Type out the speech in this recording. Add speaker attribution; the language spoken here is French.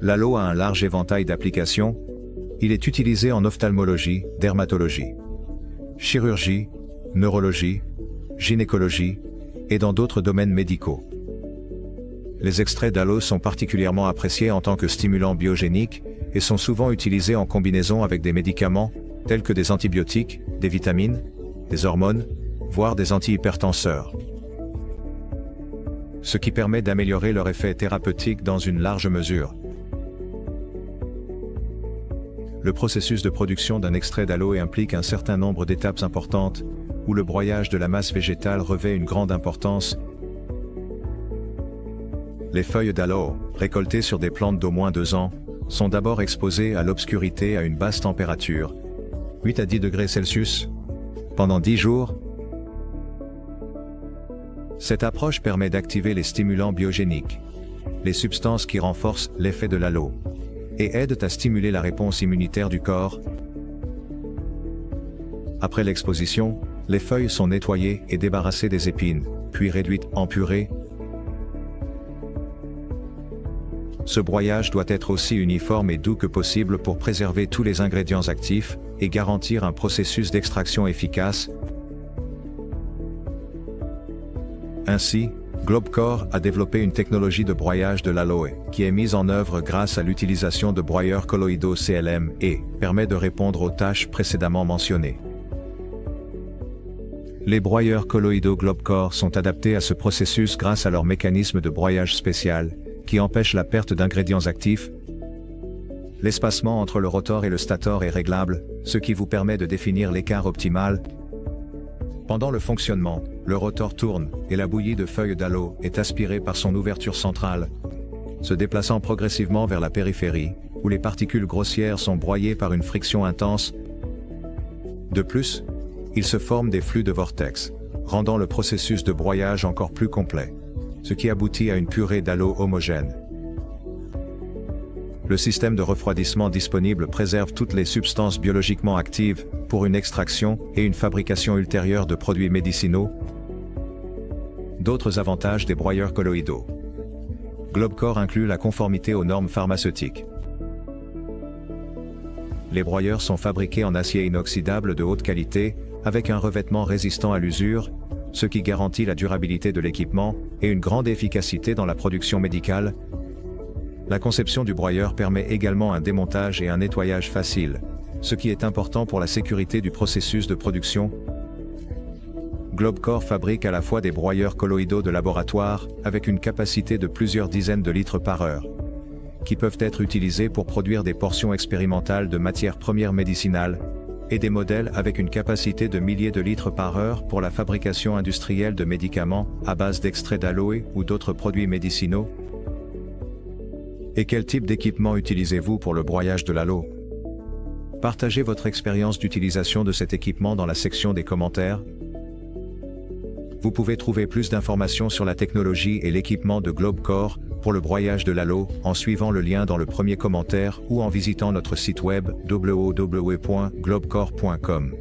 Speaker 1: L'halo a un large éventail d'applications. Il est utilisé en ophtalmologie, dermatologie, chirurgie, neurologie, gynécologie, et dans d'autres domaines médicaux. Les extraits d'halo sont particulièrement appréciés en tant que stimulants biogéniques, et sont souvent utilisés en combinaison avec des médicaments, tels que des antibiotiques, des vitamines, des hormones, voire des antihypertenseurs. Ce qui permet d'améliorer leur effet thérapeutique dans une large mesure. Le processus de production d'un extrait d'aloe implique un certain nombre d'étapes importantes, où le broyage de la masse végétale revêt une grande importance. Les feuilles d'aloe, récoltées sur des plantes d'au moins 2 ans, sont d'abord exposées à l'obscurité à une basse température, 8 à 10 degrés Celsius, pendant 10 jours. Cette approche permet d'activer les stimulants biogéniques, les substances qui renforcent l'effet de l'aloe, et aident à stimuler la réponse immunitaire du corps. Après l'exposition, les feuilles sont nettoyées et débarrassées des épines, puis réduites en purée. Ce broyage doit être aussi uniforme et doux que possible pour préserver tous les ingrédients actifs, et garantir un processus d'extraction efficace. Ainsi, Globcore a développé une technologie de broyage de l'aloe, qui est mise en œuvre grâce à l'utilisation de broyeurs colloïdaux CLM et permet de répondre aux tâches précédemment mentionnées. Les broyeurs colloïdaux Globcore sont adaptés à ce processus grâce à leur mécanisme de broyage spécial, qui empêche la perte d'ingrédients actifs. L'espacement entre le rotor et le stator est réglable, ce qui vous permet de définir l'écart optimal. Pendant le fonctionnement, le rotor tourne, et la bouillie de feuilles d'aloe est aspirée par son ouverture centrale, se déplaçant progressivement vers la périphérie, où les particules grossières sont broyées par une friction intense. De plus, il se forme des flux de vortex, rendant le processus de broyage encore plus complet, ce qui aboutit à une purée d'aloe homogène. Le système de refroidissement disponible préserve toutes les substances biologiquement actives, pour une extraction et une fabrication ultérieure de produits médicinaux. D'autres avantages des broyeurs colloïdaux. Globcore inclut la conformité aux normes pharmaceutiques. Les broyeurs sont fabriqués en acier inoxydable de haute qualité, avec un revêtement résistant à l'usure, ce qui garantit la durabilité de l'équipement, et une grande efficacité dans la production médicale. La conception du broyeur permet également un démontage et un nettoyage facile, ce qui est important pour la sécurité du processus de production. Globcore fabrique à la fois des broyeurs colloïdaux de laboratoire, avec une capacité de plusieurs dizaines de litres par heure, qui peuvent être utilisés pour produire des portions expérimentales de matières premières médicinales, et des modèles avec une capacité de milliers de litres par heure pour la fabrication industrielle de médicaments, à base d'extraits d'aloe ou d'autres produits médicinaux. Et quel type d'équipement utilisez-vous pour le broyage de l'aloe? Partagez votre expérience d'utilisation de cet équipement dans la section des commentaires. Vous pouvez trouver plus d'informations sur la technologie et l'équipement de Globcore pour le broyage de l'aloe en suivant le lien dans le premier commentaire ou en visitant notre site web www.globcore.com.